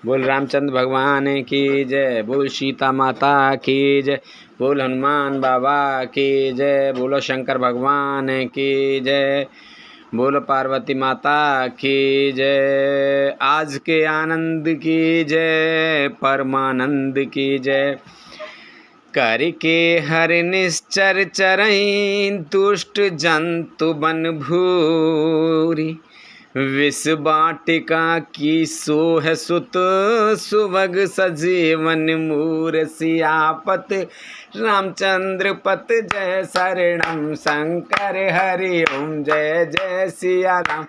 बोल रामचंद्र भगवान की जय, बोल सीता माता की जय, बोल हनुमान बाबा की जय, बोलो शंकर भगवान की जय, बोलो पार्वती माता की जय। आज के आनंद की जय, परमानंद की जय। करके हर निश्चर चरई, दुष्ट जंतु बन भूरी। विष वाटिका की सोह सुत, सुभग सजीवन मूर। सियापत रामचंद्र पत, जय शरणम शंकर हरि ओम। जय जय सिया राम,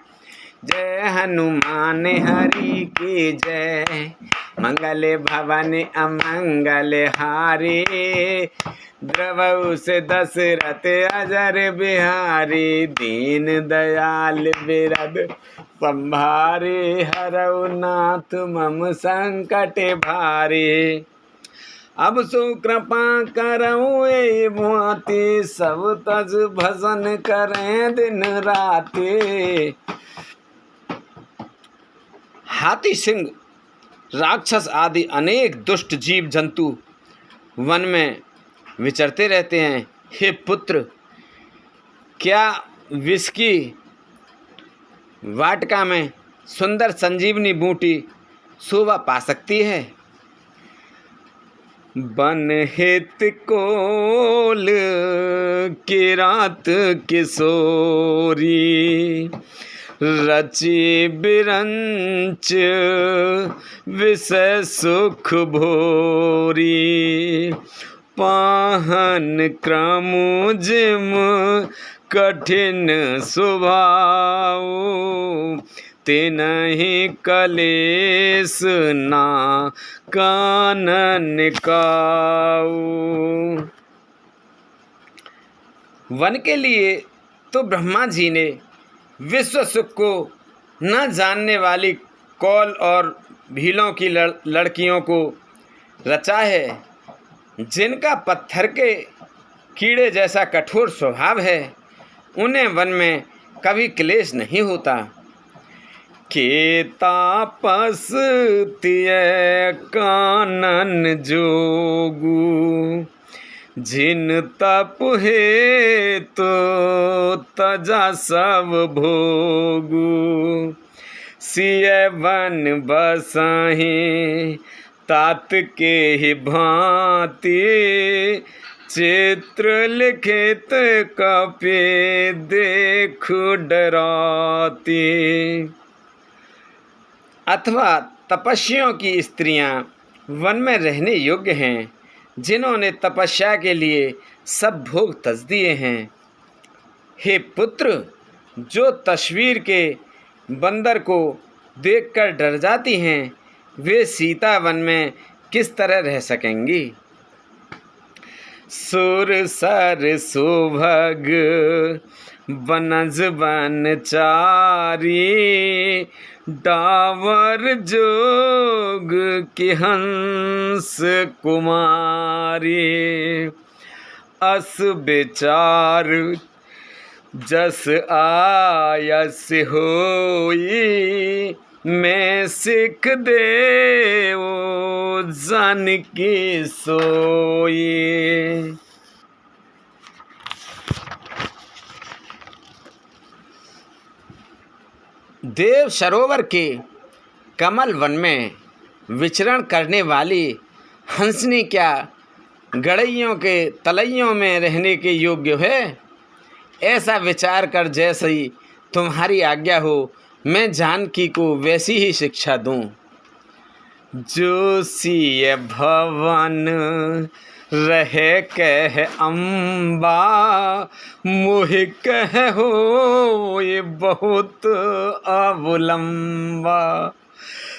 जय हनुमान हरि की जय। मंगल भवन अमंगल हारी, द्रवहु से दशरथ अजर बिहारी। दीन दयाल बिरद संभारे, हरऊ नाथ मम संकट भारी। अब सो कृपा करऊँ ए भांति, सब तज भजन करें दिन राति। हाथी, सिंह, राक्षस आदि अनेक दुष्ट जीव जंतु वन में विचरते रहते हैं। हे पुत्र, क्या विष की वाटिका में सुंदर संजीवनी बूटी शोभा पा सकती है? बन हित कोल किरात किशोरी, रचि बिरंच विषय सुख भोरी। पाहन क्रमु जिम कठिन स्वभाव, तिनहि कलेस ना कानन काऊ। वन के लिए तो ब्रह्मा जी ने विश्व सुख को न जानने वाली कौल और भीलों की लड़कियों को रचा है, जिनका पत्थर के कीड़े जैसा कठोर स्वभाव है। उन्हें वन में कभी क्लेश नहीं होता। के तापस तिय कानन जोगु, जिन तप हे तो तजा सब भोगु। सिय वन बसहि तात के ही भांति, चित्र लिखित कपि देखु डराती। अथवा तपस्वियों की स्त्रियां वन में रहने योग्य हैं, जिन्होंने तपस्या के लिए सब भोग तज दिए हैं। हे पुत्र, जो तस्वीर के बंदर को देखकर डर जाती हैं, वे सीता वन में किस तरह रह सकेंगी? सुर सर सुभग बनज बनचारी, डावर जोग की हंस कुमारी। अस विचार जस आयस होई, मैं सिख देव जानकी सोई। देव सरोवर के कमल वन में विचरण करने वाली हंसनी क्या गड़ैयों के तलैयों में रहने के योग्य है? ऐसा विचार कर जैसे ही तुम्हारी आज्ञा हो, मैं जानकी को वैसी ही शिक्षा दूं। जो सिय भवन रहे कह अम्बा, मोहि कह हो ये बहुत अवलंबा।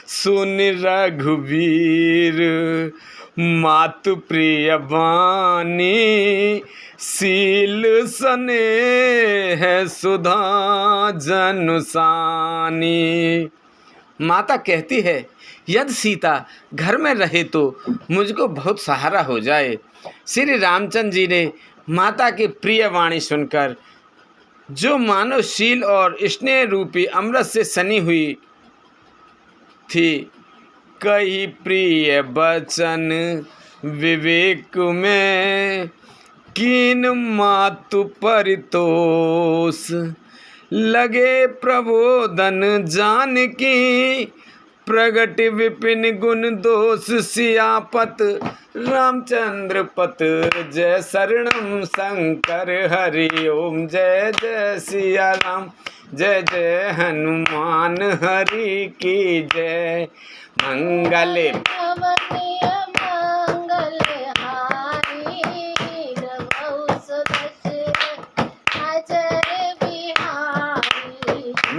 सुन रघुवीर मातु प्रिय वाणी, सील सने है सुधा जनुसानी। माता कहती है, यदि सीता घर में रहे तो मुझको बहुत सहारा हो जाए। श्री रामचंद्र जी ने माता की प्रिय वाणी सुनकर, जो मानवशील और स्नेह रूपी अमृत से सनी हुई थी, कही प्रिय बचन विवेक में, कीन मातु परितोष। लगे प्रबोधन जानकी, प्रगट विपिन गुण दोष। सियापत रामचंद्र पत, जय शरणम शंकर हरि ओम। जय जय सिया राम, जय जय हनुमान हरि की जय। मंगले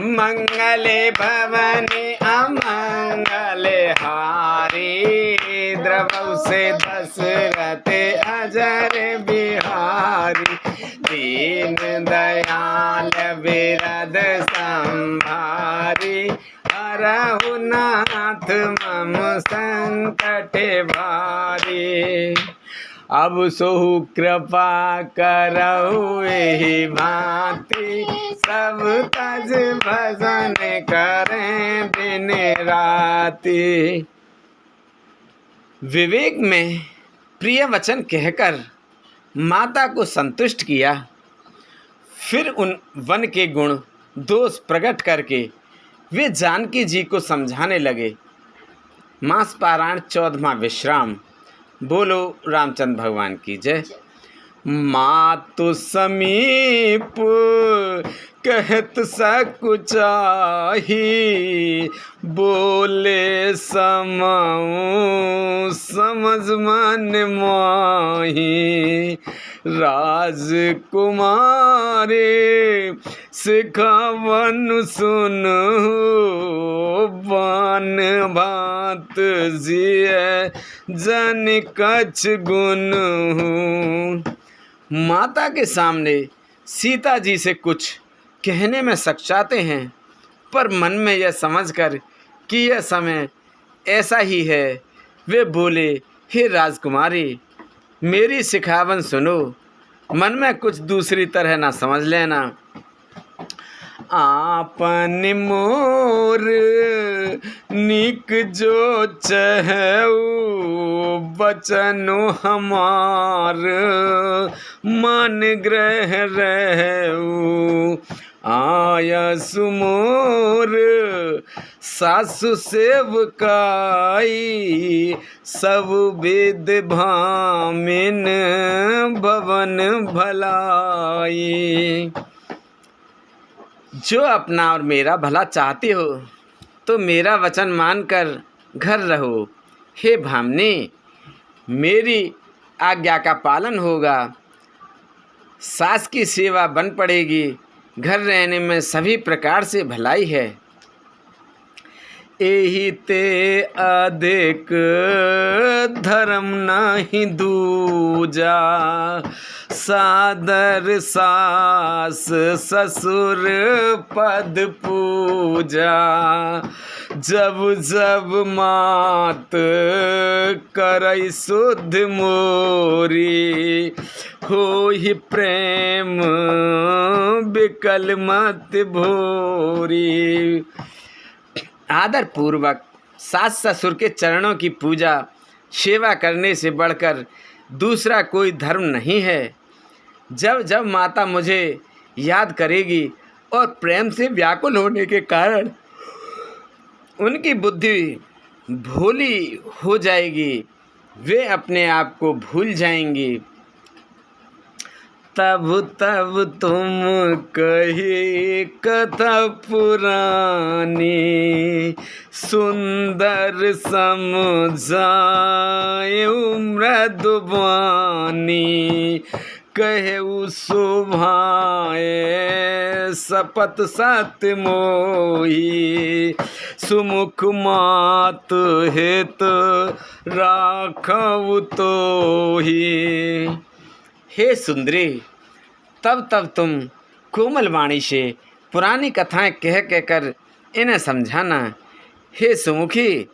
मंगले भवने अमंगले हारी, द्रवौ से दशरथ अजर बिहारी। दीन दयाल बिरद संभारी, हरहु नाथ मम संकट भारी। अब सोहु कृपा करहु एहि भांति, सब तज भजन करें दिन राति। विवेक में प्रिय वचन कहकर माता को संतुष्ट किया। फिर उन वन के गुण दोष प्रकट करके वे जानकी जी को समझाने लगे। मास पारायण 14वां विश्राम। बोलो रामचंद्र भगवान की जय। मातु समीप कहत सकुचाही, बोले समऊ समझ मन माही। राजकुमारी सिखावन सुनु, बान भात जिय जन कछ गुण। माता के सामने सीता जी से कुछ कहने में सकचाते हैं, पर मन में यह समझकर कि यह समय ऐसा ही है, वे बोले, हे राजकुमारी, मेरी सिखावन सुनो, मन में कुछ दूसरी तरह ना समझ लेना। आपन मोर निक जो चहु, बचनो हमार मन ग्रह रहु। आयसु मोर सासु सेवकाई, सब वेद भामिन भवन भलाई। जो अपना और मेरा भला चाहते हो तो मेरा वचन मानकर घर रहो। हे भामनी, मेरी आज्ञा का पालन होगा, सास की सेवा बन पड़ेगी, घर रहने में सभी प्रकार से भलाई है। एही ते अधिक धर्म नहीं दूजा, सादर सास ससुर पद पूजा। जब जब मात करई शुद्ध मोरी, होहि प्रेम बिकल मत भोरी। आदर पूर्वक सास ससुर के चरणों की पूजा सेवा करने से बढ़कर दूसरा कोई धर्म नहीं है। जब जब माता मुझे याद करेगी और प्रेम से व्याकुल होने के कारण उनकी बुद्धि भोली हो जाएगी, वे अपने आप को भूल जाएंगी। तब तब तुम कही कथा पुरानी, सुंदर समझाए मृदुबानी। कहु शोभाए सपत सत्य मोही, सुमुख मात हित राखव तोही। हे सुंदरी, तब तब तुम कोमल वाणी से पुरानी कथाएं कह कहकर इन्हें समझाना। हे सुमुखी,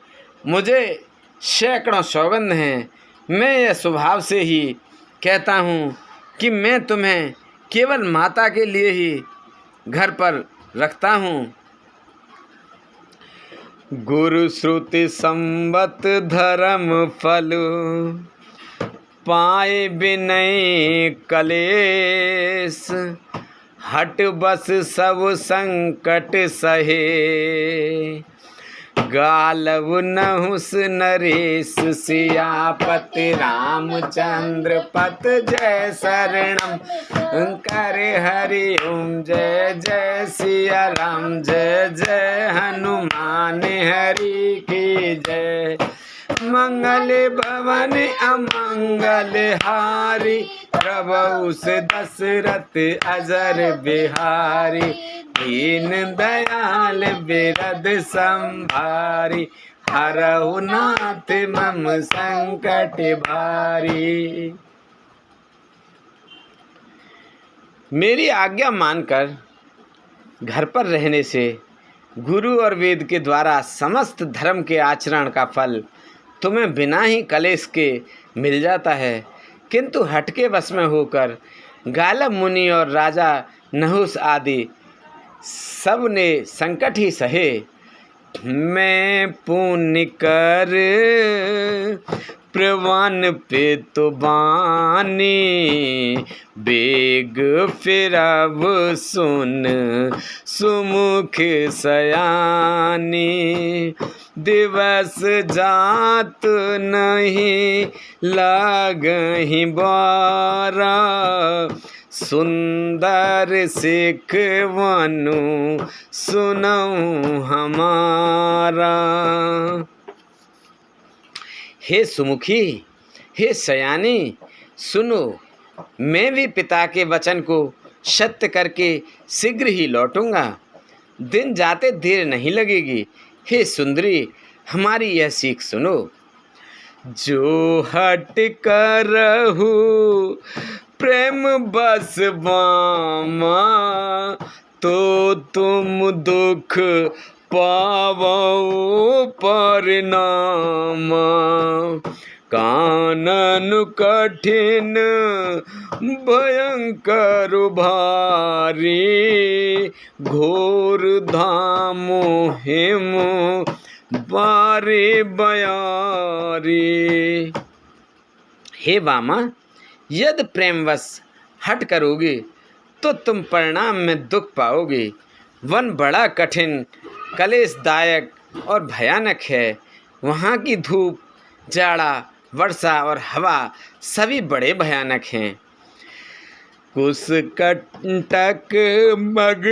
मुझे सैकड़ों सौगंध हैं। मैं यह स्वभाव से ही कहता हूँ कि मैं तुम्हें केवल माता के लिए ही घर पर रखता हूँ। गुरु श्रुति संबत धर्म फल, पाए बिनय कलेश, हट बस सब संकट सहे, गालव नहुस नरेश, सियापति रामचंद्र पत जय शरणम, करे हरि ओम जय जय सिया राम, जय जय हनुमान हरि की जय। मंगल भवन अमंगल हारी, प्रभु से दशरथ अजर बिहारी, दीन दयाल बिरद संभारी, हरहु नाथ मम संकट भारी। मेरी आज्ञा मानकर घर पर रहने से गुरु और वेद के द्वारा समस्त धर्म के आचरण का फल तुम्हें बिना ही कलेश के मिल जाता है, किंतु हटके वश में होकर गालव मुनि और राजा नहुस आदि सब ने संकट ही सहे। मैं पुण्य कर प्रवान पे तो बानी, बेग फिरब सुन सुमुख सयानी, दिवस जात नहीं लागहि बारा, सुंदर सिख वनु सुनऊं हमारा। हे सुमुखी, हे सयानी, सुनो, मैं भी पिता के वचन को सत्य करके शीघ्र ही लौटूंगा, दिन जाते देर नहीं लगेगी। हे सुंदरी, हमारी यह सीख सुनो। जो हट करहु प्रेम बस बामा, तो तुम दुख पावो परिणामा, कानन कठिन भयंकर भारी, घोर धाम हिम बारे बयारी। हे वामा, यदि प्रेमवश हट करोगे तो तुम परिणाम में दुख पाओगे। वन बड़ा कठिन, कलेशदायक और भयानक है। वहाँ की धूप, जाड़ा, वर्षा और हवा सभी बड़े भयानक हैं। कुश कंटक मग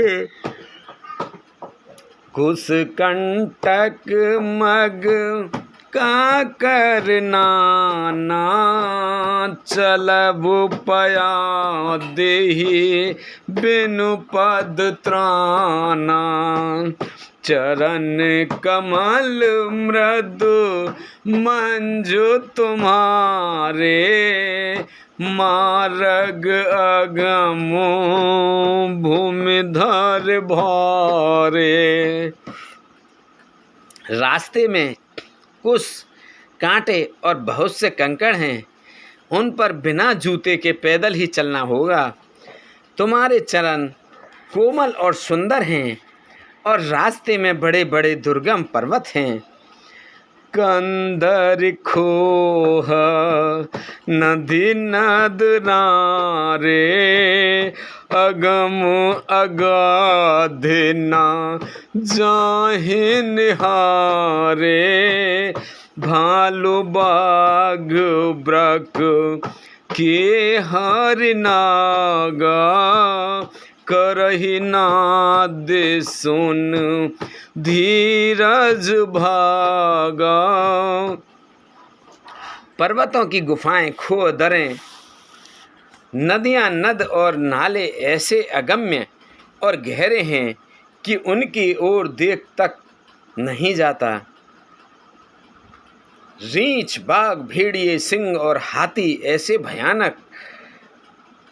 का करना ना, चलब पया देहि बिनु पद त्राना, चरण कमल मृदु मंजु तुम्हारे, मार्ग अगमो भूमिधर भारे। रास्ते में कुछ कांटे और बहुत से कंकड़ हैं, उन पर बिना जूते के पैदल ही चलना होगा। तुम्हारे चरण कोमल और सुंदर हैं और रास्ते में बड़े बड़े दुर्गम पर्वत हैं। कंदर खोह नदी नद नारे, अगम अगाध ना जाहि निहारे, भालू बाघ ब्रक के हरि नागा, करहि नाद सुन धीरज भागा। पर्वतों की गुफाएं, खो दरें, नदियां, नद और नाले ऐसे अगम्य और गहरे हैं कि उनकी ओर देख तक नहीं जाता। रीछ, बाघ, भेड़िए, सिंह और हाथी ऐसे भयानक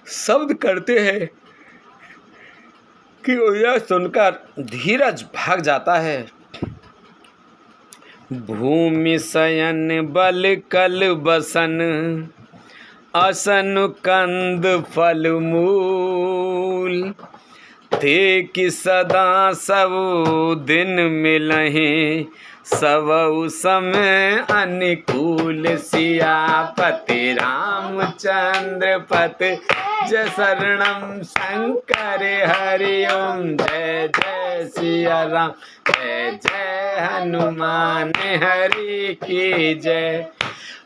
शब्द करते हैं कि यह सुनकर धीरज भाग जाता है। भूमि शयन बल कल बसन, असन कंद फल मूल, ते कि सदा सब दिन मिलहि, सबउ समय अनुकूल सियापति रामचंद्र पत जय शरणम शंकर हरि ओम जय जय सिया राम जय जय हनुमान हरि की जय।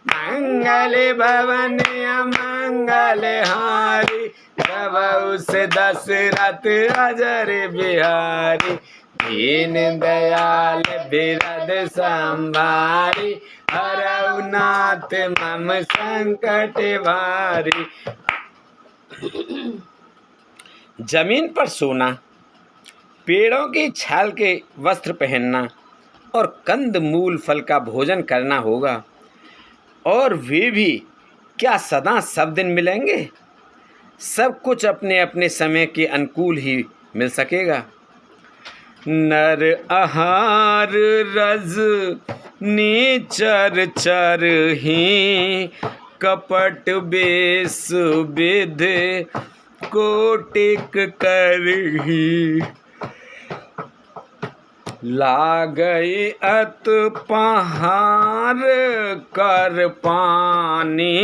मंगल भवन अमंगल हारी सबउ से दशरथ अजर बिहारी दीन दयाल बिरद संभारी हरऊ नाथ मम संकट भारी। जमीन पर सोना, पेड़ों की छाल के वस्त्र पहनना और कंद मूल फल का भोजन करना होगा, और वे भी क्या सदा सब दिन मिलेंगे? सब कुछ अपने अपने समय के अनुकूल ही मिल सकेगा। नर आहार रज नीचर चर ही कपट बेस विध कोटिक करही लागई अत पहार कर पानी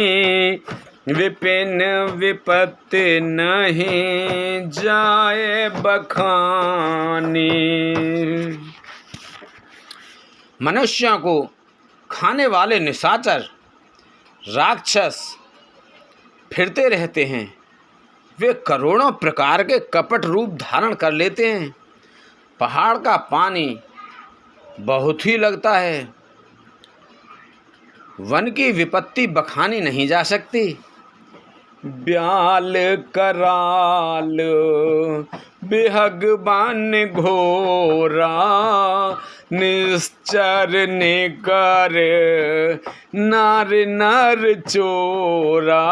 विपिन विपत्ति नहीं जाए बखानी। मनुष्यों को खाने वाले निशाचर राक्षस फिरते रहते हैं। वे करोड़ों प्रकार के कपट रूप धारण कर लेते हैं। पहाड़ का पानी बहुत ही लगता है। वन की विपत्ति बखानी नहीं जा सकती। ब्याल कराल बिहग बन घोरा निश्चर निकर नर नर चोरा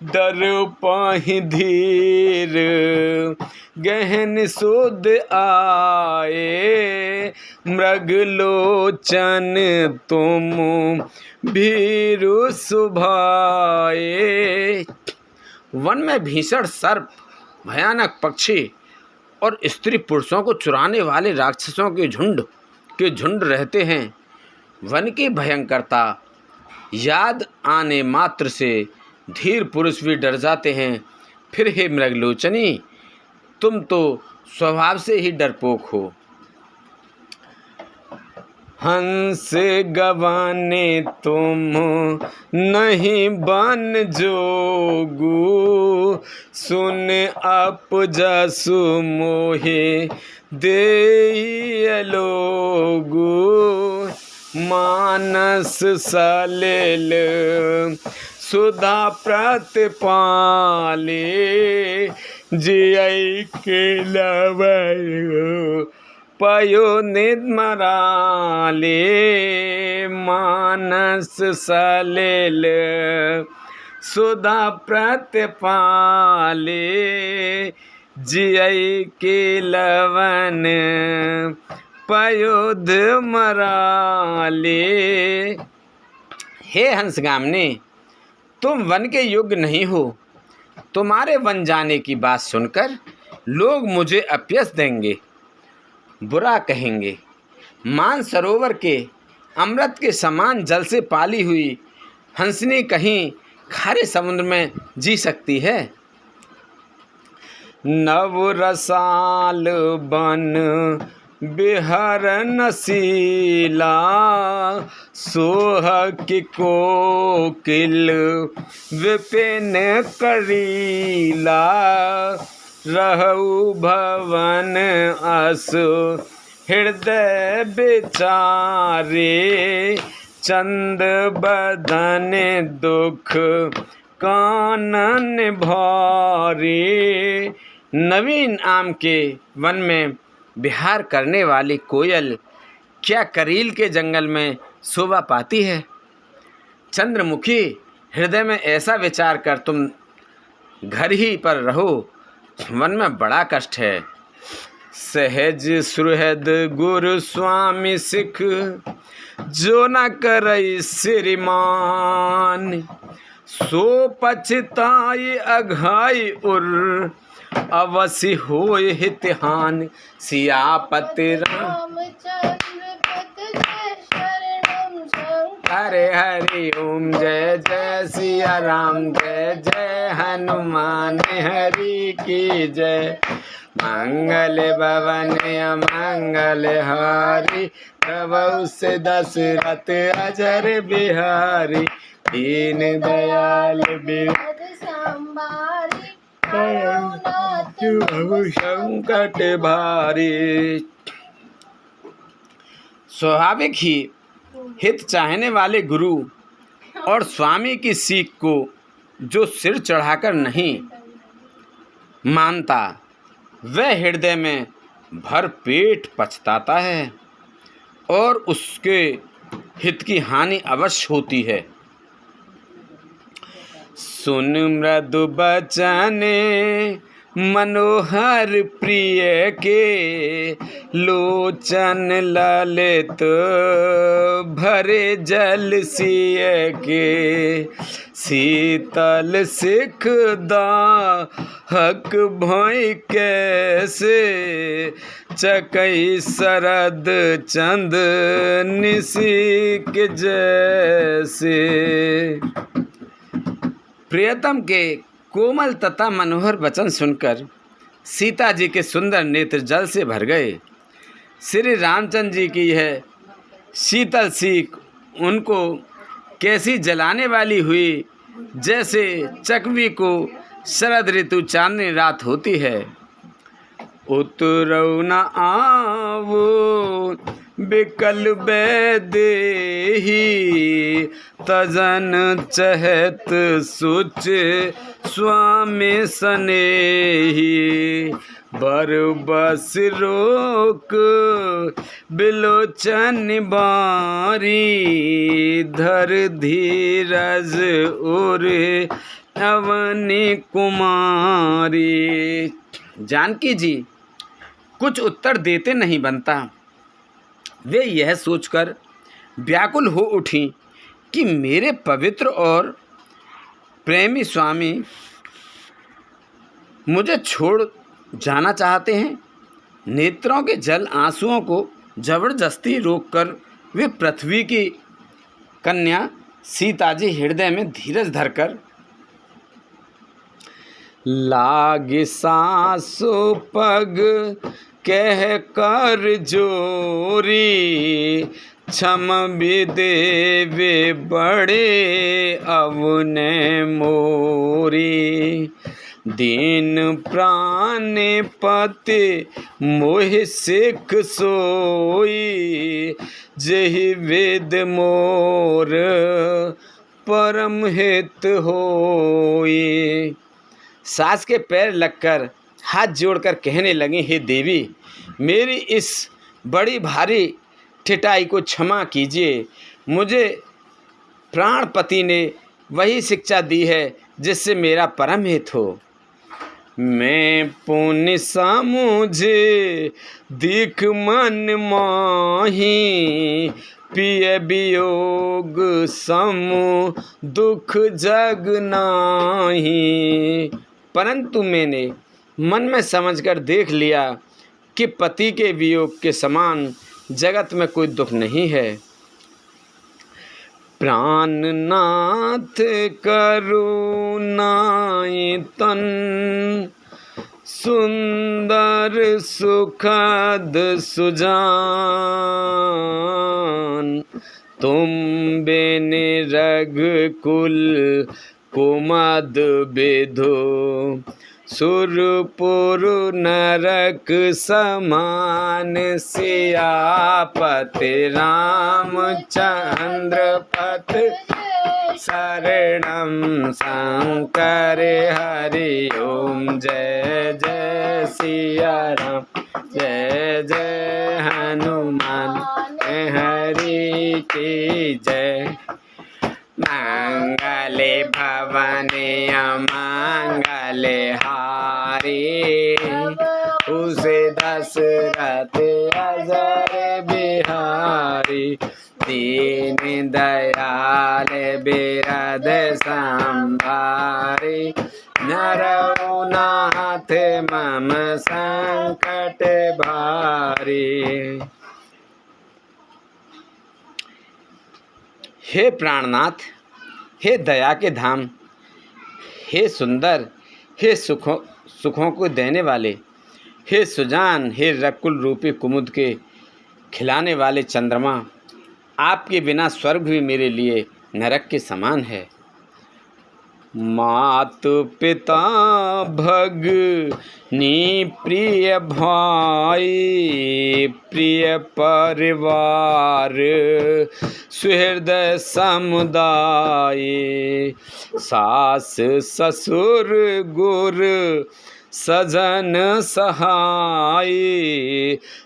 दर पाहि धीर गहन सुध आए मृग लोचन तुम भीरु सुभाए। वन में भीषण सर्प, भयानक पक्षी और स्त्री पुरुषों को चुराने वाले राक्षसों के झुंड रहते हैं। वन की भयंकरता याद आने मात्र से धीर पुरुष भी डर जाते हैं। फिर हे मृगलोचनी, तुम तो स्वभाव से ही डरपोक हो। हंस गवाने तुम नहीं बन जोगू सुन अपजसु मोहे दे लोगू मानस सलिल सुधा प्रतिपाले जिय के लवयो पयो निद्मराले मानस सलिल सुधा प्रतिपाले जिय के लवन पयोध मराले। हे हंसगामिनी, तुम वन के योग्य नहीं हो। तुम्हारे वन जाने की बात सुनकर लोग मुझे अपयश देंगे, बुरा कहेंगे। मानसरोवर के अमृत के समान जल से पाली हुई हंसनी कहीं खारे समुद्र में जी सकती है? नवरसाल बन बिहर नसीला सोह की कोकिल विपिन करीला रहु भवन असु हृदय बेचारे चंद बदन दुख कानन भारे। नवीन आम के वन में विहार करने वाली कोयल क्या करील के जंगल में शोभा पाती है? चंद्रमुखी, हृदय में ऐसा विचार कर तुम घर ही पर रहो, वन में बड़ा कष्ट है। सहज सुहृद गुरु स्वामी सिख जो न करई श्रीमान सो पछताई अघाई उर अवश्य होय हितहान। सियापति रामचंद्र पत हरे हरि ओम। जय जय सिया राम, जय जय हनुमान हरि की जय। मंगल भवन अमंगल हारी, प्रभु से दशरथ अजर बिहारी। दीन दयाल संकट भारी। स्वाभाविक ही हित चाहने वाले गुरु और स्वामी की सीख को जो सिर चढ़ाकर नहीं मानता, वह हृदय में भर पेट पछताता है और उसके हित की हानि अवश्य होती है। सुन मृदु बचन मनोहर प्रिय के, लोचन ललित भरे जल सिय के। शीतल सिख दाहक भय कैसे, चकई शरद चंद निशिक जैसे। प्रियतम के कोमल तथा मनोहर वचन सुनकर सीता जी के सुंदर नेत्र जल से भर गए। श्री रामचंद्र जी की यह शीतल सीख उनको कैसी जलाने वाली हुई, जैसे चकवी को शरद ऋतु चांदनी रात होती है। उतरौ न आवो बिकल बेदेही, तजन चहत सुच स्वामी सनेही। बर बस रोक बिलोचन बारी, धर धीरज उर अवनी कुमारी। जानकी जी कुछ उत्तर देते नहीं बनता। वे यह सोचकर व्याकुल हो उठी कि मेरे पवित्र और प्रेमी स्वामी मुझे छोड़ जाना चाहते हैं। नेत्रों के जल आंसुओं को जबरदस्ती रोककर वे पृथ्वी की कन्या सीता जी हृदय में धीरज धरकर लागे सासो पग कह कर जोरी, क्षम विदेवे बड़े अवने मोरी। दीन प्राण पति मोह सिख सोई, जहि वेद मोर परम हित होई। सास के पैर लगकर हाथ जोड़कर कहने लगी, हे देवी, मेरी इस बड़ी भारी ठिठाई को क्षमा कीजिए। मुझे प्राणपति ने वही शिक्षा दी है जिससे मेरा परम हित हो। मैं पुण्य समुझे दिख मन माही, पिय वियोग समु दुख जग नाही। परंतु मैंने मन में समझकर देख लिया कि पति के वियोग के समान जगत में कोई दुख नहीं है। प्राणनाथ करुणाई तन, सुंदर सुखद सुजान। तुम बिन रघुकुल कुमद विधो, सुरपुर नरक समान। सियापति रामचंद्र पथ, शरणम शंकर हरि ओम। जय जय सिया राम, जय जय हनुमान हरि की जय। मंगले भवने अमंगले हारी, उसे दशरथ अजर बिहारी। दीन दयाल बिरद संभारी, नरनाथ मम संकट भारी। हे प्राणनाथ, हे दया के धाम, हे सुंदर, हे सुखों को देने वाले, हे सुजान, हे रकुल रूपी कुमुद के खिलाने वाले चंद्रमा, आपके बिना स्वर्ग भी मेरे लिए नरक के समान है। मात पिता भगनी प्रिय भाई, प्रिय परिवार, सुहृदय समुदाय, सास ससुर गुर सजन सहाय,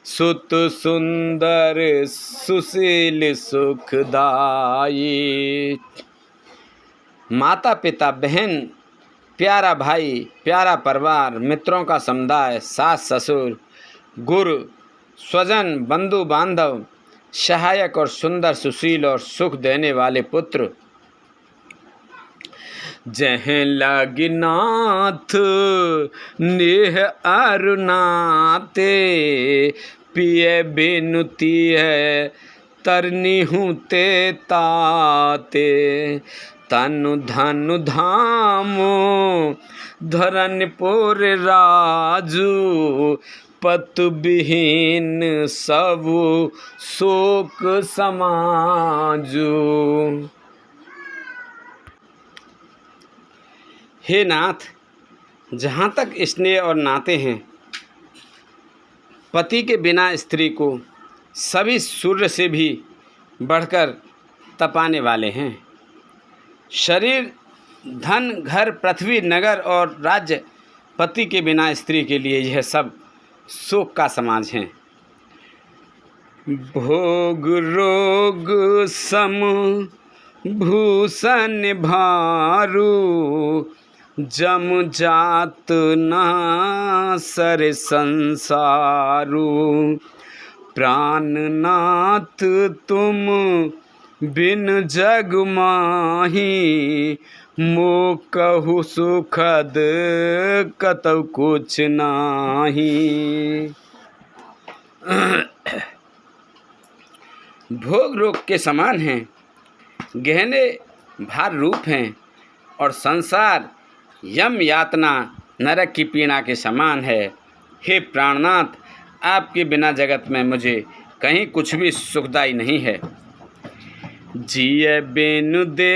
सुत सुंदर सुशील सुखदाई। माता पिता बहन, प्यारा भाई, प्यारा परिवार, मित्रों का समुदाय, सास ससुर, गुरु, स्वजन, बंधु बांधव, सहायक और सुंदर सुशील और सुख देने वाले पुत्र, जह लगनाथ नेह अरुनाते, पिय बिनुती है तरनी हूँ ते ताते, तनु धनु धामो धरनपुर राजू, पतु विहीन सबु शोक समाजू। हे नाथ, जहाँ तक स्नेह और नाते हैं, पति के बिना स्त्री को सभी सूर्य से भी बढ़कर तपाने वाले हैं। शरीर, धन, घर, पृथ्वी, नगर और राज्य, पति के बिना स्त्री के लिए यह सब शोक का समाज हैं। भोग रोग सम भूषण भारू, जम जात ना सर संसारू, प्राणनाथ तुम बिन जग माही, मो कहु सुखद कतौ कुछ नाही। भोग रोग के समान हैं, गहने भार रूप हैं, और संसार यम यातना नरक की पीड़ा के समान है। हे प्राणनाथ, आपके बिना जगत में मुझे कहीं कुछ भी सुखदाई नहीं है। जिय बिनु दे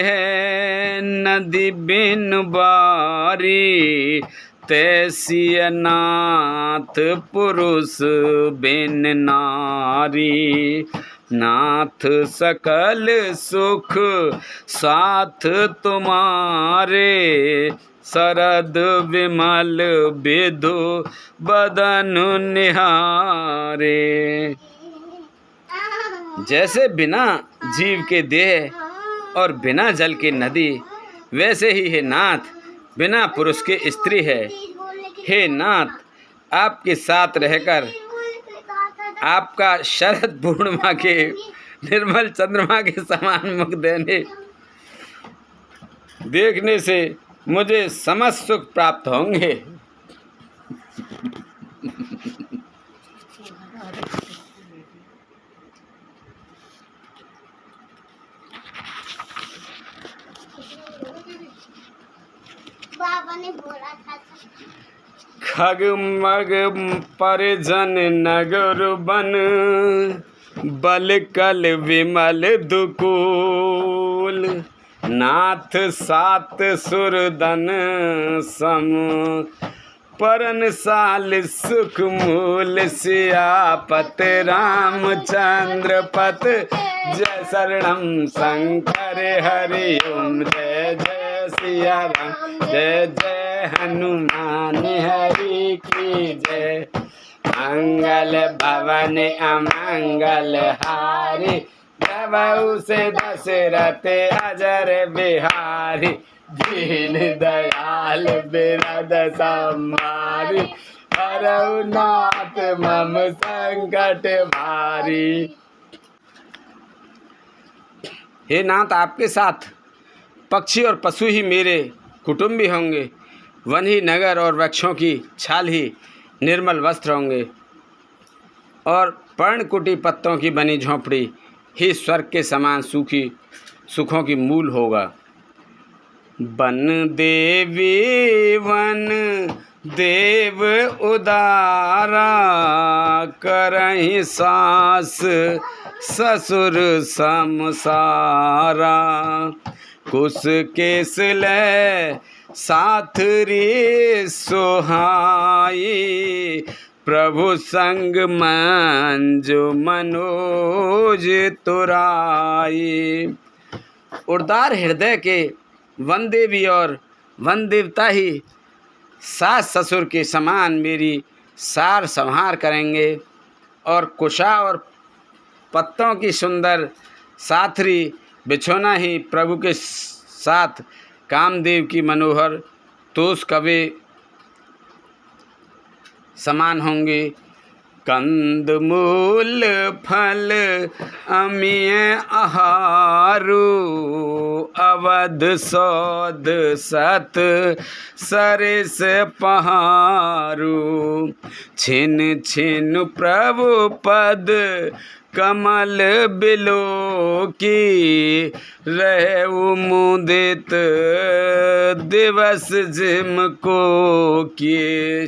है नदी बिनु बारी, तैसिय नाथ पुरुष बिन नारी, नाथ सकल सुख साथ तुम्हारे, शरद विमल विधु बदन निहारे। जैसे बिना जीव के देह और बिना जल के नदी, वैसे ही हे नाथ, बिना पुरुष के स्त्री है। हे नाथ, आपके साथ रहकर आपका शरद पूर्णिमा के निर्मल चंद्रमा के समान मुख देखने से मुझे समस्त सुख प्राप्त होंगे। बाबा ने बोला था खग मग परिजन नगर बन, बल कल विमल दुकूल, नाथ सात सुरदन सम, परन साल सुख मूल, सियापत रामचंद्र पत, जय शरणम शंकर हरि ओम, जय जय सिया राम, जय जय हनुमान हरि की जय। मंगल भवन अमंगल हारी, जबऊ से दशरथ अजर बिहारी, दीन दयाल बिरद संहारी, हरऊ नाथ मम संकट भारी। हे नाथ, आपके साथ पक्षी और पशु ही मेरे कुटुंबी होंगे, वन ही नगर और वृक्षों की छाल ही निर्मल वस्त्र होंगे, और पर्णकुटी पत्तों की बनी झोंपड़ी ही स्वर्ग के समान सुखों की मूल होगा। वन देवी वन देव उदारा, करहि सास ससुर समसारा। कुस केस लै साथ रे सोहाई, प्रभु संग मंजु मनोज तुराई। उदार हृदय के वन देवी और वन देवता ही सास ससुर के समान मेरी सार संहार करेंगे, और कुशा और पत्तों की सुंदर साथरी बिछोना ही प्रभु के साथ कामदेव की मनोहर तोष कवे समान होंगे। कंद मूल फल अमीय आहारू, अवध सौद सत सरिस पहारू। छिन छिन प्रभु पद कमल बिलो की, रहे मुदित दिवस जिम को किए।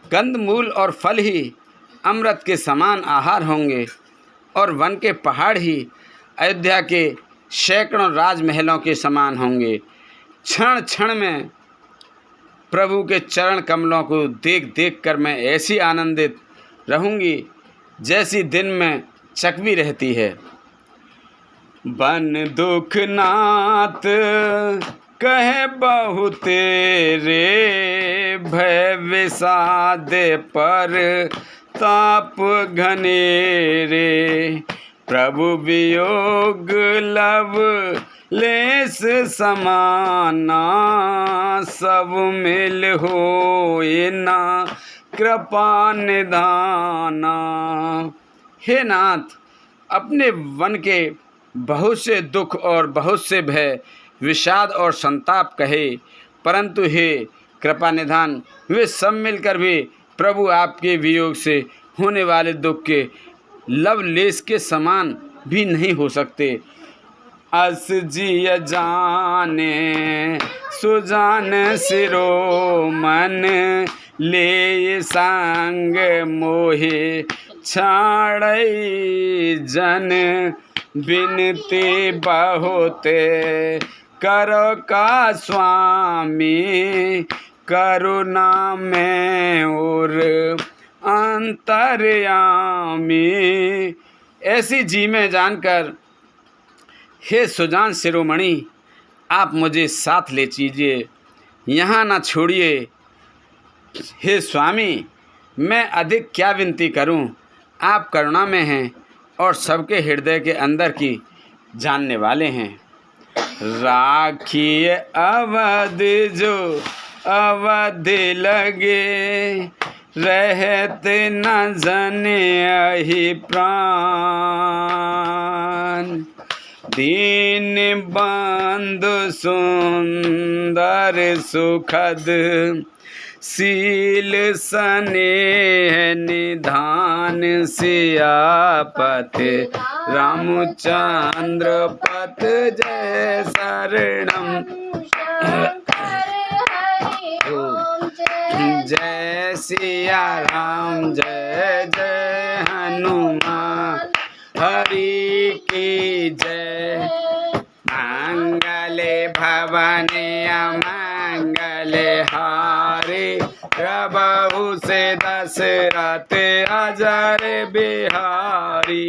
कंद मूल और फल ही अमृत के समान आहार होंगे, और वन के पहाड़ ही अयोध्या के सैकड़ों राजमहलों के समान होंगे। क्षण क्षण में प्रभु के चरण कमलों को देख देख कर मैं ऐसी आनंदित रहूँगी जैसी दिन में चकवी रहती है। बन दुख नाथ कहे बहु तेरे, भय विषाद पर ताप घनेरे। प्रभु वियोग लव लेस समाना, सब मिल होए ना कृपा निधाना। हे नाथ, अपने वन के बहुत से दुख और बहुत से भय विषाद और संताप कहे, परंतु हे कृपा निधान, वे सब मिलकर भी प्रभु आपके वियोग से होने वाले दुख के लवलेश के समान भी नहीं हो सकते। अस जिय जाने सुजान सिरो मन, ले संग मोहे छाड़ई जन। बिनती बहुते करो का स्वामी, करुणा में और अंतर्यामी। ऐसी जी में जानकर हे सुजान शिरोमणि, आप मुझे साथ ले लीजिए, यहाँ ना छोड़िए। हे स्वामी, मैं अधिक क्या विनती करूं, आप करुणा में हैं और सबके हृदय के अंदर की जानने वाले हैं। राखिए अवध जो अवध लगे, रहते न जने अहि प्राण। दीन बंधु सुंदर सुखद, शील स्नेह निधान। सियापति रामचंद्र पथ जय शरणम। जय सिया राम जय जय हनुमान, हरि की जय। मंगले भवने अमंगले हारे, प्रभु से दशरथ अजर बिहारी।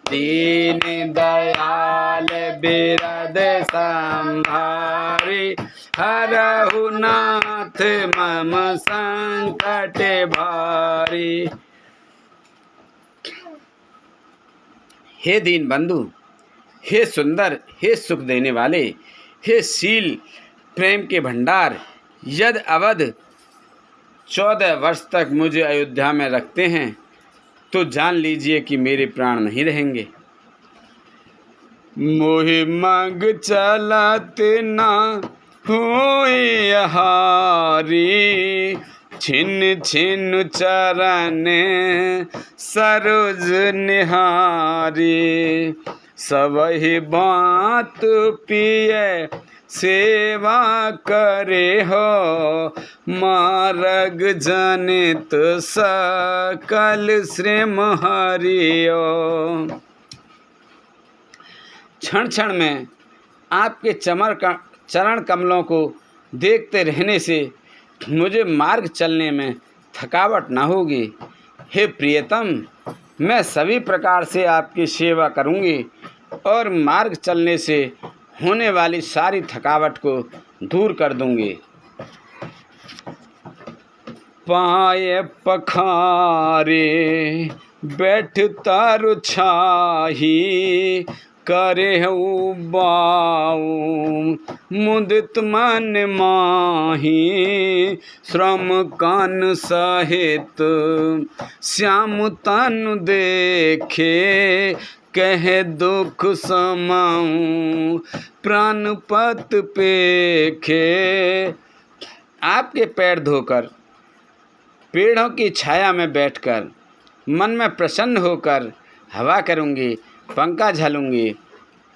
दीन दयाल बिरद संभारी, हरहु नाथ मम संकट भारी। हे दीन बंधु, हे सुंदर, हे सुख देने वाले, हे शील प्रेम के भंडार, यदि अवध 14 वर्ष तक मुझे अयोध्या में रखते हैं तो जान लीजिए कि मेरे प्राण नहीं रहेंगे। मोहि मग चलत ना होए हारी, छिन छिन चरण सरोज निहारी, सबहि बात पिय सेवा करे हो, मार्ग जनित सकल श्रीम हरियो। क्षण क्षण में आपके चरण कमलों को देखते रहने से मुझे मार्ग चलने में थकावट न होगी। हे प्रियतम, मैं सभी प्रकार से आपकी सेवा करूंगी और मार्ग चलने से होने वाली सारी थकावट को दूर कर दूंगी। पाए पखारे बैठ तारु छाही, करे बाऊ मुदित मन माही, श्रम कान सहित श्याम तन देखे, कह दुख समाऊं प्राणपत पेखे। आपके पैर धोकर पेड़ों की छाया में बैठकर मन में प्रसन्न होकर हवा करूंगी, पंखा झलूंगी,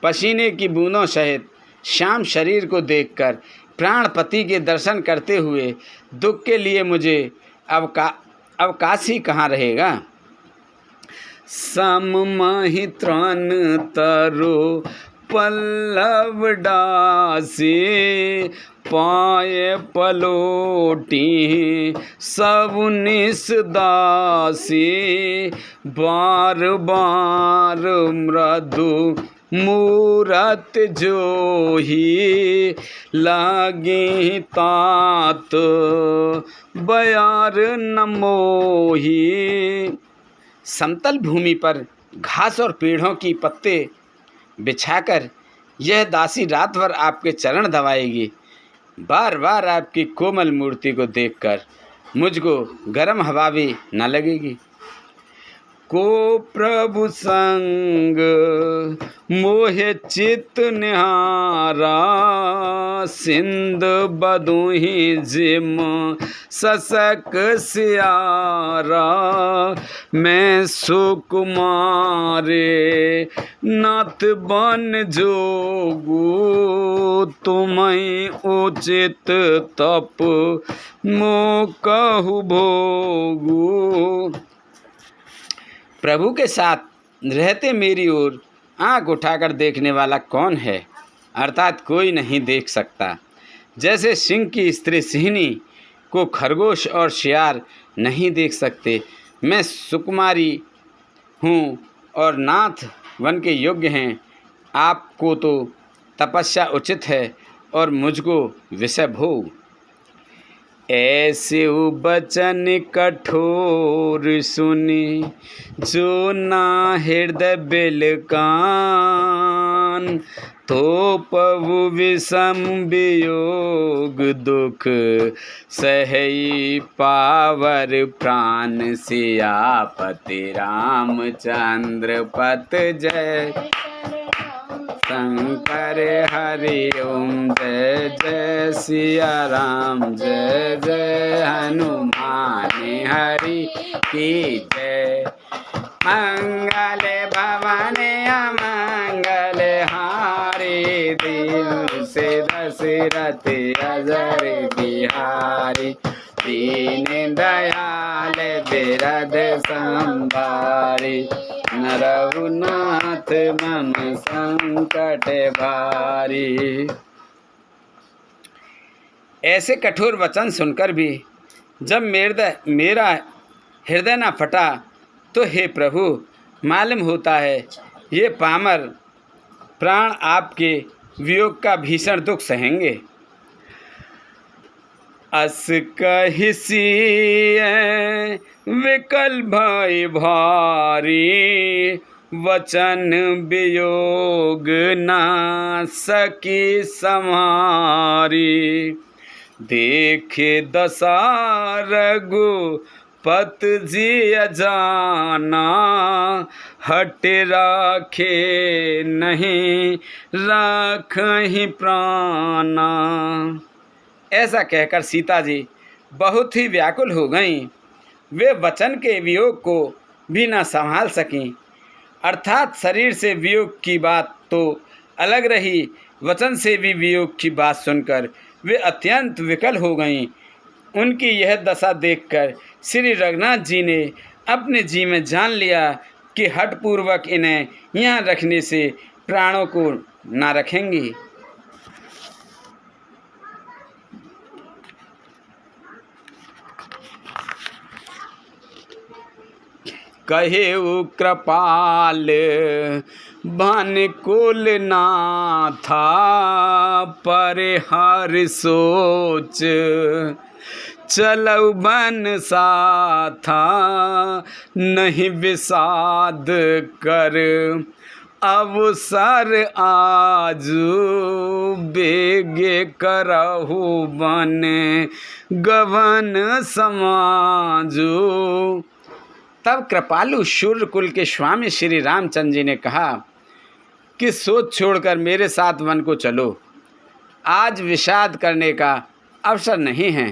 पसीने की बूंदों सहित श्याम शरीर को देखकर प्राणपति के दर्शन करते हुए दुख के लिए मुझे अवकाश ही कहाँ रहेगा। सममहि त्राण तरु पल्लव डासी, पाए पलोटी सब निस दासी, बार बार मृदु मूरत जोही, लागी तात बयार न मोही। समतल भूमि पर घास और पेड़ों की पत्ते बिछाकर यह दासी रात भर आपके चरण दबाएगी। बार बार आपकी कोमल मूर्ति को देखकर मुझको गर्म हवा भी न लगेगी। को प्रभु संग मोहे चित निहारा, सिंध बदुहि जिम ससक सियारा, मैं सुकुमारे नाथ बन जोगू, तुम्हें उचित तप मो कहु भोगू। प्रभु के साथ रहते मेरी ओर आँख उठाकर देखने वाला कौन है, अर्थात कोई नहीं देख सकता। जैसे सिंह की स्त्री सिंहनी को खरगोश और शियार नहीं देख सकते, मैं सुकुमारी हूँ और नाथ वन के योग्य हैं। आपको तो तपस्या उचित है और मुझको विषय भोग। ऐसे बचन कठोर सुनी, जो ना हृदय बिलकान, तो पवु विषम वियोग दुख, सहई पावर प्राण सियापति रामचंद्र पत जय। शंकर हरि ओम जय जय सिया राम, जय जय हनुमान हरि की जय। मंगल भवन अमंगल हारी, दिल से दशरथ अजर बिहारी, दीन दयाल बिरद संभारी, रघुनाथ मम संकट भारी। ऐसे कठोर वचन सुनकर भी जब मेरा हृदय न फटा, तो हे प्रभु, मालूम होता है ये पामर प्राण आपके वियोग का भीषण दुख सहेंगे। अस कहिसी विकल भय भारी, वचन वियोग ना सकी समारी, देखे दशा रघुपत जी अजाना, हट राखे नहीं राखहि प्राणा। ऐसा कहकर सीता जी बहुत ही व्याकुल हो गईं। वे वचन के वियोग को भी न संभाल सकीं। अर्थात शरीर से वियोग की बात तो अलग रही, वचन से भी वियोग की बात सुनकर वे अत्यंत विकल हो गईं। उनकी यह दशा देखकर श्री रघुनाथ जी ने अपने जी में जान लिया कि हठपूर्वक इन्हें यहाँ रखने से प्राणों को ना रखेंगी। कहेउ कृपाल भानुकुल नाथा, परिहर सोच चलऊ बन साथा, नहीं विषाद कर अवसर आजू, बेगे करहु बन गवन समाजू। तब कृपालु शूरकुल के स्वामी श्री रामचंद्र जी ने कहा कि सोच छोड़कर मेरे साथ वन को चलो। आज विषाद करने का अवसर नहीं है,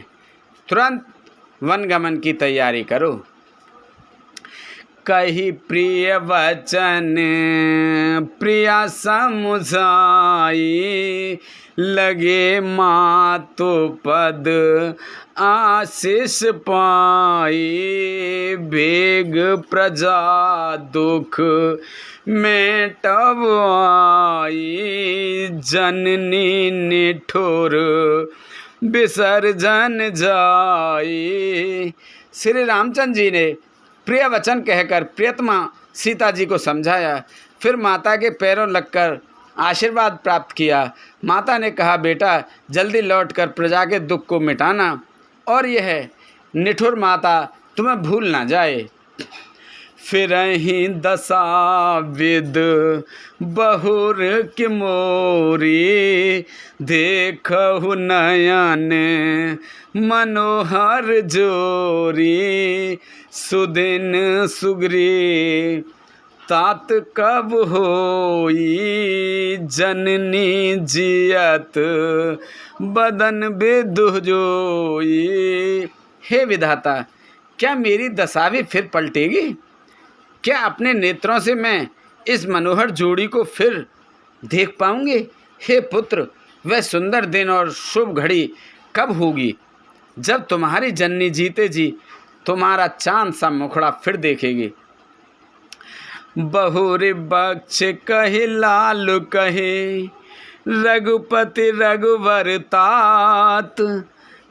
तुरंत वन गमन की तैयारी करो। कही प्रिय वचन प्रिया समुझाई, लगे मातु पद आशीष पाई, बेग प्रजा दुख मेटवाई, जननी निठुर विसर्जन जाई। श्री रामचंद्र जी ने प्रिय वचन कहकर प्रियतमा सीता जी को समझाया, फिर माता के पैरों लगकर आशीर्वाद प्राप्त किया। माता ने कहा, बेटा जल्दी लौटकर प्रजा के दुख को मिटाना और यह निठुर माता तुम्हें भूल ना जाए। फिर ही दशा विद बहुर की मोरी, देखहु नयन मनोहर जोरी, सुदिन सुग्री तात कब होई, जननी जियत बदन बेदुह जोई। हे विधाता, क्या मेरी दशा भी फिर पलटेगी? क्या अपने नेत्रों से मैं इस मनोहर जोड़ी को फिर देख पाऊंगी? हे पुत्र, वह सुंदर दिन और शुभ घड़ी कब होगी जब तुम्हारी जननी जीते जी तुम्हारा चांद सा मुखड़ा फिर देखेगी। बहुरी बक्ष कही लाल कही, रघुपति रघुवर तात,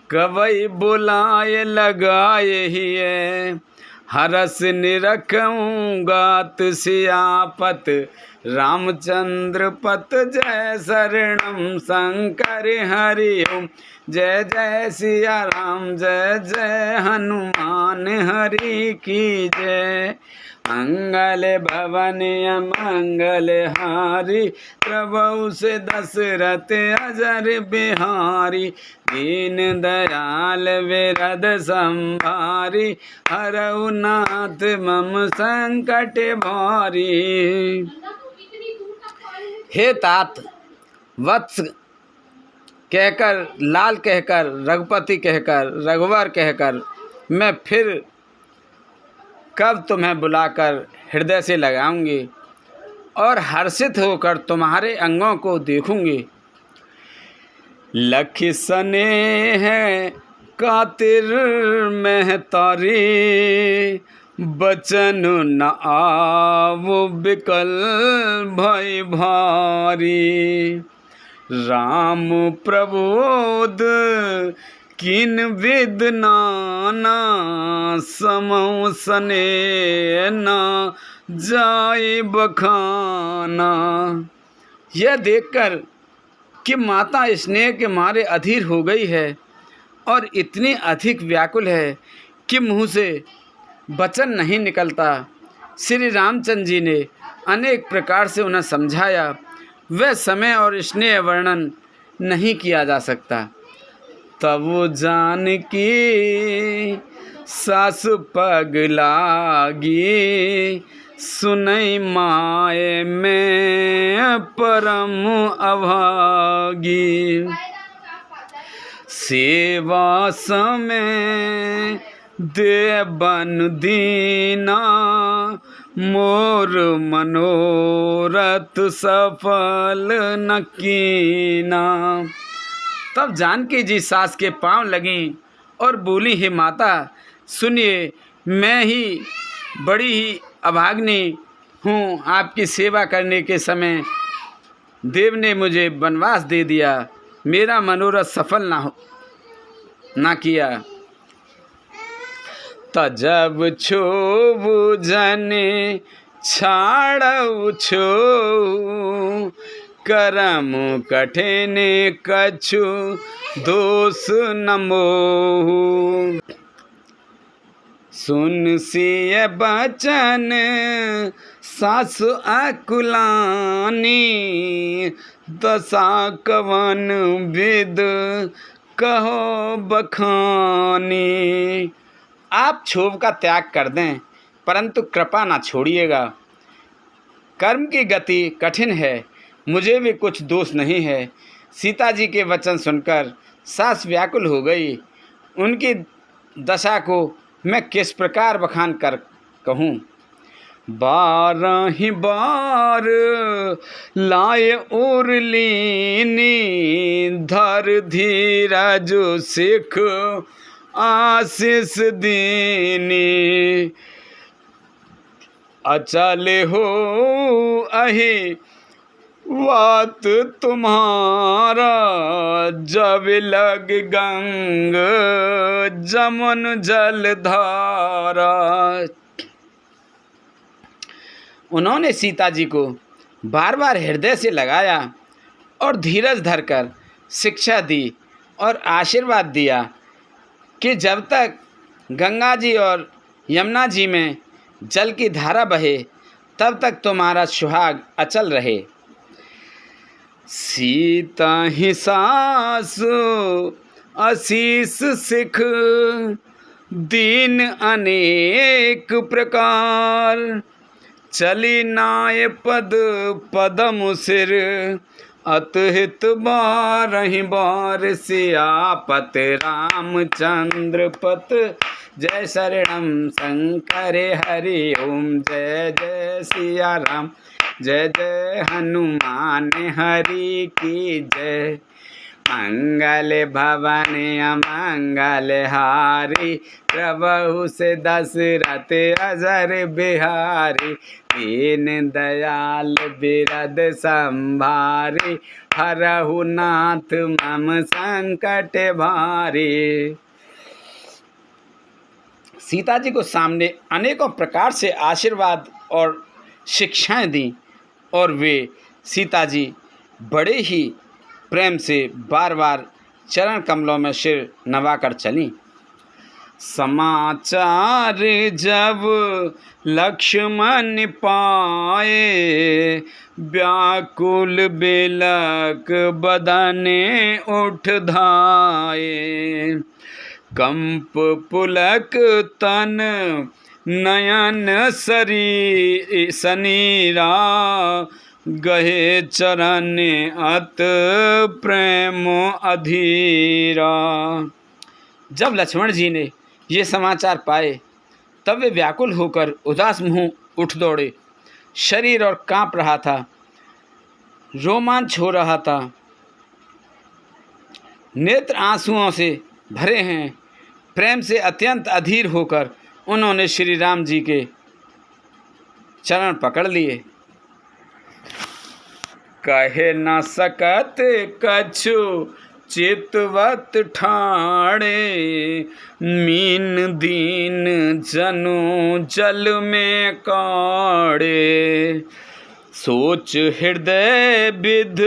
कवई बुलाए लगाए ही, हरस निरखऊँ गात सियापत, रामचंद्र पत जय शरणम शंकर हरि ओम, जय जय सिया राम जय जय हनुमान हरि की जय। मंगल भवन मंगल हारी, प्रभु से दशरथ अजर बिहारी, दीन दयाल विरद संभारी, हरऊ नाथ मम संकट भारी। हे तात, वत्स कहकर, लाल कहकर, रघुपति कहकर, रघुवर कहकर मैं फिर कब तुम्हें बुलाकर हृदय से लगाऊंगी और हर्षित होकर तुम्हारे अंगों को देखूंगी। लख स्नेह कातिर महतारी, बचन न आवो बिकल भय भारी, राम प्रबोध किन विद नाना, समौ सने न जाए बखाना। यह देखकर कि माता स्नेह के मारे अधीर हो गई है और इतनी अधिक व्याकुल है कि मुँह से वचन नहीं निकलता, श्री रामचंद्र जी ने अनेक प्रकार से उन्हें समझाया। वह समय और स्नेह वर्णन नहीं किया जा सकता। तब जानकी सासु पग लागी, सुनई माए में परम अभागी, सेवा समय दे बन दीना, मोर मनोरथ सफल न कीना। तब जानकी जी सास के पांव लगीं और बोली, हे माता सुनिए, मैं ही बड़ी ही अभाग्नी हूँ। आपकी सेवा करने के समय देव ने मुझे वनवास दे दिया, मेरा मनोरथ सफल ना किया। तजब छो जने छाड़ऊ छो, करम कठिन कछु दोष न मोहु। सुन सिय बचन सासु अकुलानी, दशा कवन विद कहो बखानी। आप क्षोभ का त्याग कर दें, परंतु कृपा ना छोड़िएगा। कर्म की गति कठिन है, मुझे भी कुछ दोष नहीं है। सीता जी के वचन सुनकर सास व्याकुल हो गई। उनकी दशा को मैं किस प्रकार बखान कर कहूँ। 12 बार लाए उरलीनी, धर धीरज सिख आशीष दीनी। अचल हो अहि वात तुम्हारा, जब लग गंग जमन जलधारा। उन्होंने सीता जी को बार बार हृदय से लगाया और धीरज धरकर शिक्षा दी और आशीर्वाद दिया कि जब तक गंगा जी और यमुना जी में जल की धारा बहे, तब तक तुम्हारा सुहाग अचल रहे। सीता ही सासु आशीष सिख, दीन अनेक प्रकार। चली नाय पद पदम सिर, अतहित 12 बार। सियापत रामचंद्र पत, जय शरणम शंकर हरि ओम। जय जय सिया राम, जय जय हनुमान हरि की जय। मंगल भवन अमंगल हारी, प्रभु से दशरथ अजर बिहारी। दीन दयाल बिरद संभारी, हरहु नाथ मम संकट भारी। सीता जी को सामने अनेकों प्रकार से आशीर्वाद और शिक्षाएं दी और वे सीता जी बड़े ही प्रेम से बार बार चरण कमलों में सिर नवाकर चलीं। समाचार जब लक्ष्मण पाए, व्याकुल बिलक बदने उठ धाये। कंप पुलक तन नयन सनीरा, गहे चरण अत प्रेम अधीरा। जब लक्ष्मण जी ने ये समाचार पाए, तब वे व्याकुल होकर उदास मुँह उठ दौड़े। शरीर और कांप रहा था, रोमांच हो रहा था, नेत्र आंसुओं से भरे हैं। प्रेम से अत्यंत अधीर होकर उन्होंने श्री राम जी के चरण पकड़ लिए। कहे न सकत कछु चितवत ठाणे, मीन दीन जनु जल में काढ़े। सोच हृदय विध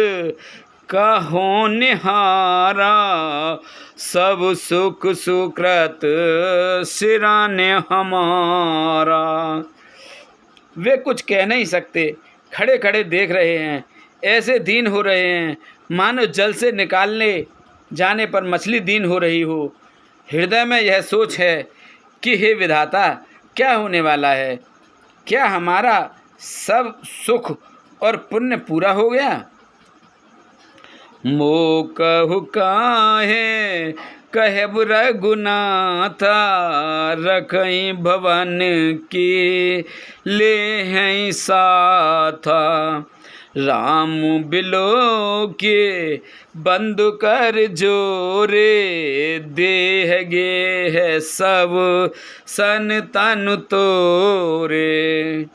कहो निहारा, सब सुख सुकृत सिराने हमारा। वे कुछ कह नहीं सकते, खड़े खड़े देख रहे हैं। ऐसे दीन हो रहे हैं मानो जल से निकालने जाने पर मछली दीन हो रही हो। हृदय में यह सोच है कि हे विधाता, क्या होने वाला है? क्या हमारा सब सुख और पुण्य पूरा हो गया? मो कहु काहे कहब रघुनाथ, रखई भवन की ले हैं साथ। राम बिलो के बंधु कर जोरे, देह गे है सब सन तन तोरे।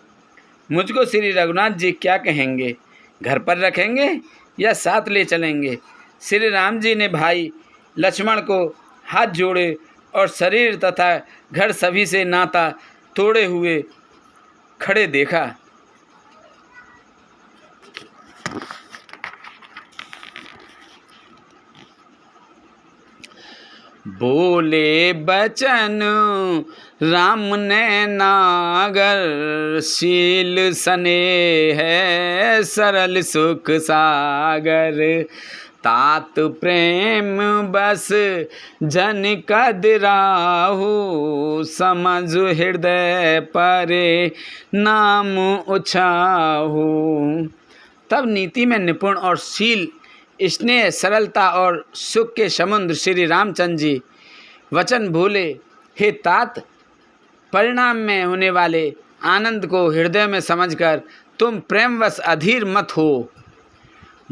मुझको श्री रघुनाथ जी क्या कहेंगे, घर पर रखेंगे या साथ ले चलेंगे? श्री राम जी ने भाई लक्ष्मण को हाथ जोड़े और शरीर तथा घर सभी से नाता तोड़े हुए खड़े देखा। बोले बचन राम ने नागर, शील सने है सरल सुख सागर। तात प्रेम बस जन कदराहु, समझ हृदय परे नाम उछाहु। तब नीति में निपुण और शील, स्नेह, सरलता और सुख के समुद्र श्री रामचंद्र जी वचन बोले, हे तात, परिणाम में होने वाले आनंद को हृदय में समझकर तुम प्रेमवश अधीर मत हो।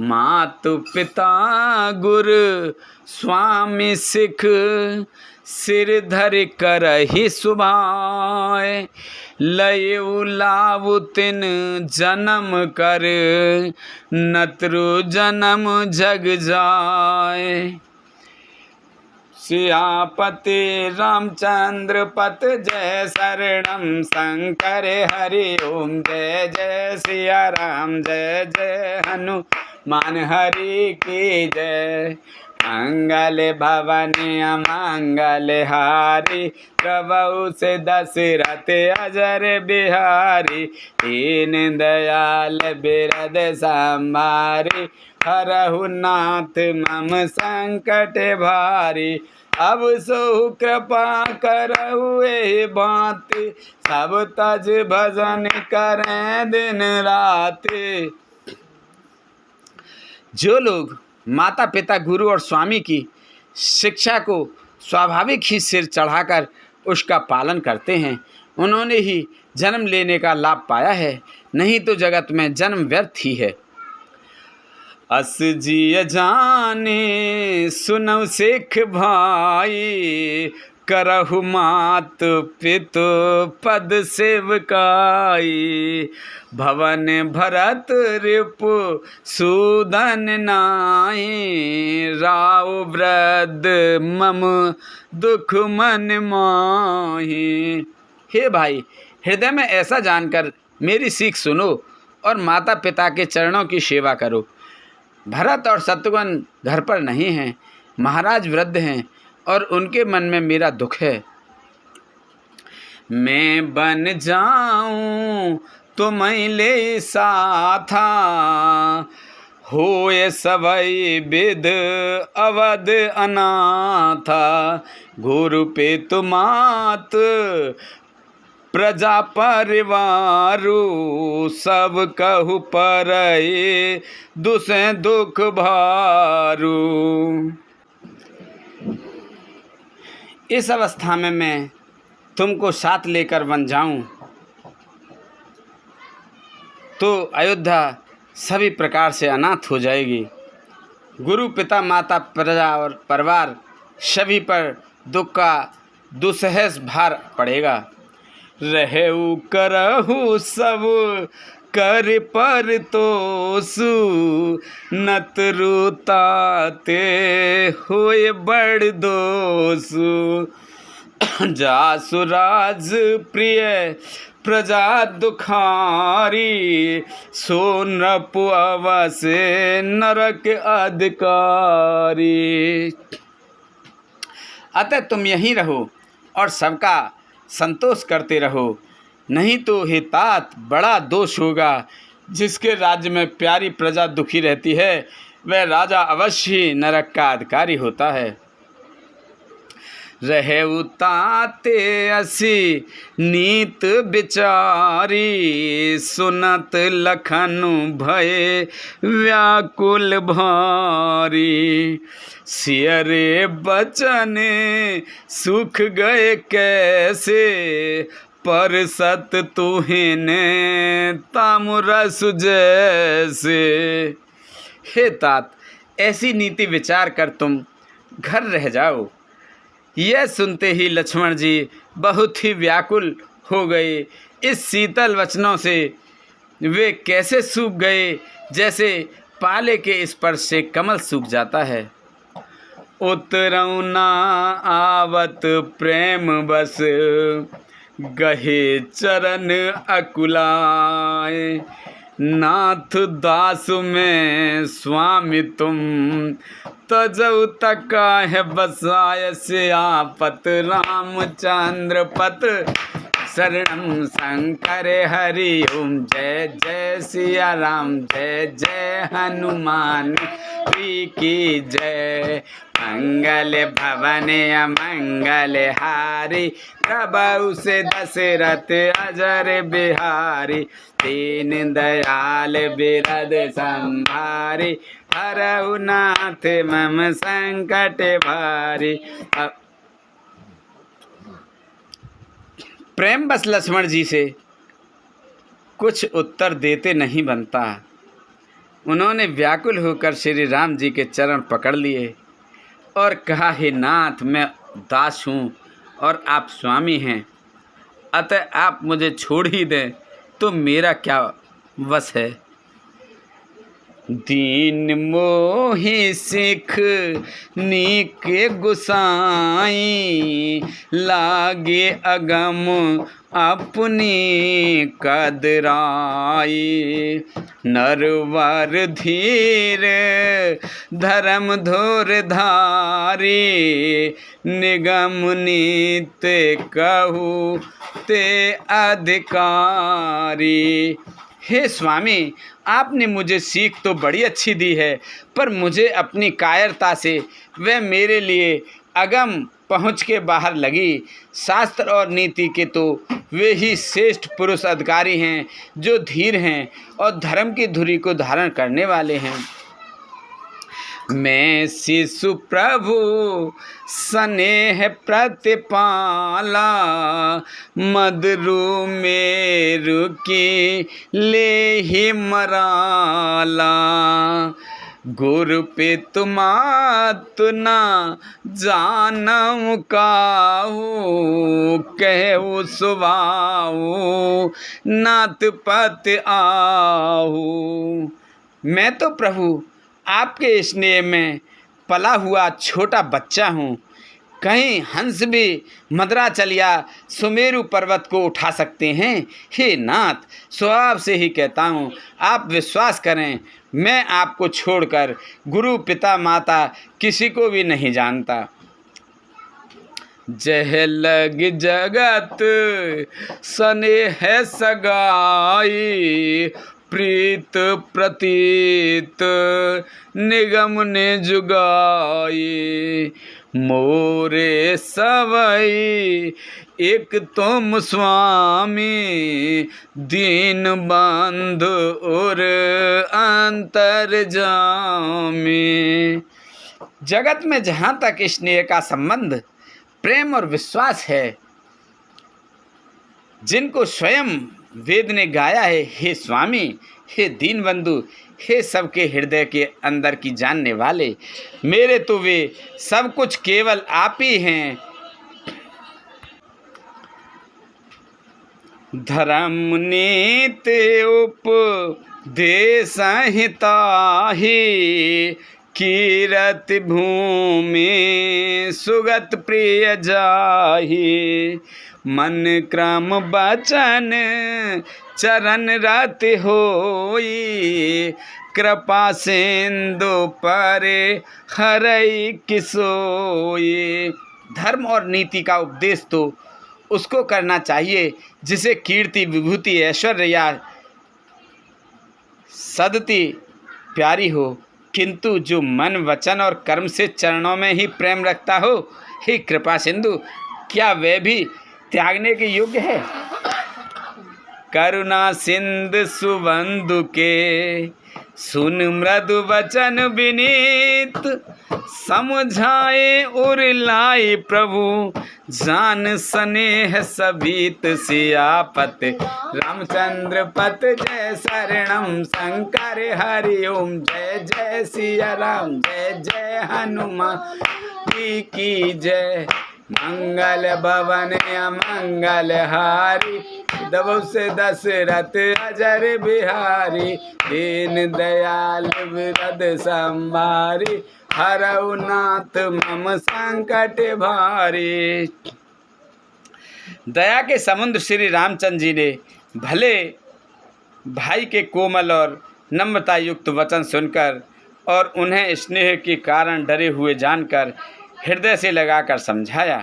मातु पिता गुरु स्वामी सिख, सिर धर कर ही सुभाए। लयु लावु तिन जन्म कर, नत्रु जन्म जग जाए। सियापति रामचंद्र पत जय शरणम, शंकर हरि ओम जय जय सिया राम, जय जय हनुमान हरि की जय। मंगल भवन अमंगल हारी, प्रभु से दशरथ अजर बिहारी। दीन दयाल बिरद संभारी, हरहु नाथ मम संकट भारी। अब सो कृपा करहु एहि भांति, सब तज भजन करें दिन राति। जो लोग माता पिता गुरु और स्वामी की शिक्षा को स्वाभाविक ही सिर चढ़ाकर उसका पालन करते हैं, उन्होंने ही जन्म लेने का लाभ पाया है, नहीं तो जगत में जन्म व्यर्थ ही है। अस जिय जाने सुनौ सिख भाई, करहु मात पितु पद सेवकाई। भवन भरत रिपु सूदन नाहि, राव वृद्ध मम दुख मन माहि। हे भाई, हृदय में ऐसा जानकर मेरी सीख सुनो और माता पिता के चरणों की सेवा करो। भरत और शत्रुघ्न घर पर नहीं हैं, महाराज वृद्ध हैं और उनके मन में मेरा दुख है। मैं बन जाऊं तुम्हें ले साथा, होए सवै विद अवध अनाथा। गुरु पितु मात प्रजा परिवारु, सब कहु परई दुसै दुख भारू। इस अवस्था में मैं तुमको साथ लेकर बन जाऊं तो अयोध्या सभी प्रकार से अनाथ हो जाएगी। गुरु पिता माता प्रजा और परिवार सभी पर दुख का दुसहस भार पड़ेगा। रहु करहु सब कर पर तोसु, नतरु ताते होए बड़ दोसु। जासु राज प्रिय प्रजा दुखारी, सो नृपु अवस नरक अधिकारी। अतः तुम यहीं रहो और सबका संतोष करते रहो, नहीं तो हे तात बड़ा दोष होगा। जिसके राज्य में प्यारी प्रजा दुखी रहती है, वह राजा अवश्य ही नरक का अधिकारी होता है। रहे उताते असी नीत बिचारी, सुनत लखन भय व्याकुल भारी। सियरे बचन सुख गए कैसे, पर सत तुहिने तामुरस जैसे। हे तात, ऐसी नीति विचार कर तुम घर रह जाओ। यह सुनते ही लक्ष्मण जी बहुत ही व्याकुल हो गए। इस शीतल वचनों से वे कैसे सूख गए, जैसे पाले के स्पर्श से कमल सूख जाता है। उतरऊ ना आवत प्रेम बस, गहे चरण अकुलाए। नाथ दास में स्वामी तुम, तजऊ तका है बसाय से आपत। रामचंद्र पत शरणम शंकर हरि ओम। जय जय सिया राम, जय जय हनुमान की जय। मंगल भवन मंगल हारी, प्रभु से दशरथ अजर बिहारी। दीन दयाल बिरद संभारी, हरऊ नाथ मम संकट भारी। प्रेम बस लक्ष्मण जी से कुछ उत्तर देते नहीं बनता। उन्होंने व्याकुल होकर श्री राम जी के चरण पकड़ लिए और कहा, हे नाथ, मैं दास हूँ और आप स्वामी हैं, अतः आप मुझे छोड़ ही दें तो मेरा क्या वश है। दीन मोहि सिख नीक गुसाई, लागे अगम अपनी कदराई। नरवर धीर धर्म धोर धारी, निगम नीत कहू ते अधिकारी। हे स्वामी, आपने मुझे सीख तो बड़ी अच्छी दी है, पर मुझे अपनी कायरता से वह मेरे लिए अगम पहुँच के बाहर लगी। शास्त्र और नीति के तो वे ही श्रेष्ठ पुरुष अधिकारी हैं जो धीर हैं और धर्म की धुरी को धारण करने वाले हैं। मैं शिशु प्रभु स्नेह प्रतिपाला, मधुरु मेरु की ले ही मराला। गुरु पे तुमात ना जानऊ काहू, कहू सुभाऊ नाथ पत आहू। मैं तो प्रभु आपके स्नेह में पला हुआ छोटा बच्चा हूँ। कहीं हंस भी मद्राचल या सुमेरु पर्वत को उठा सकते हैं। हे नाथ, स्वभाव से ही कहता हूँ, आप विश्वास करें, मैं आपको छोड़कर गुरु पिता माता किसी को भी नहीं जानता। जह लग जगत स्नेह सगाई, प्रीत प्रतीत निगम ने जुगाई। मोरे सवई एक तुम स्वामी, दीन बंधु और अंतर जामी। जगत में जहाँ तक स्नेह का संबंध प्रेम और विश्वास है, जिनको स्वयं वेद ने गाया है, हे स्वामी, हे दीन बंधु, हे सबके हृदय के अंदर की जानने वाले, मेरे तो वे सब कुछ केवल आप ही हैं। धर्म नीति उपदेश हिताहि, कीरत भूमि सुगत प्रिय जाहि। मन क्रम बचन चरण रत होई, कृपा सिंधु परे हरई किसोई। धर्म और नीति का उपदेश तो उसको करना चाहिए जिसे कीर्ति विभूति ऐश्वर्य या सदति प्यारी हो, किंतु जो मन वचन और कर्म से चरणों में ही प्रेम रखता हो, हे कृपा सिंधु, क्या वे भी त्यागने के योग्य है? करुणा सिंधु सुबंधु के सुन मृदु वचन विनीत, समझाए और लाए प्रभु जान स्नेह सबीत सियापत। रामचंद्र पत जय शरणम शंकर हरि ओम, जय जय सिया राम, जय जय हनुमान की जय। मंगल भवन अमंगल हारी, दबो से दशरथ अजर बिहारी। दीन दयाल विरद संभारी, हरऊ नाथ मम संकट भारी। दया के समुद्र श्री रामचंद्र जी ने भले भाई के कोमल और नम्रता युक्त वचन सुनकर और उन्हें स्नेह के कारण डरे हुए जानकर हृदय से लगाकर समझाया।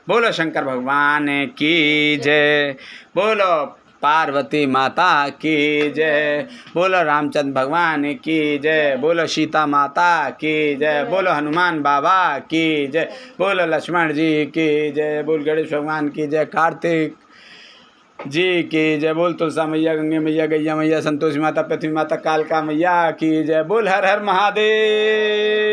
बोलो शंकर भगवान की जय, बोलो पार्वती माता की जय, बोलो रामचंद्र भगवान की जय, बोलो सीता माता की जय, बोलो हनुमान बाबा की जय, बोलो लक्ष्मण जी की जय, बोल गणेश भगवान की जय, कार्तिक जी की जय, बोल तुलसा मैया, गंगे मैया, गैया मैया, संतोषी माता, पृथ्वी माता, कालका मैया की जय, बोल हर हर महादेव।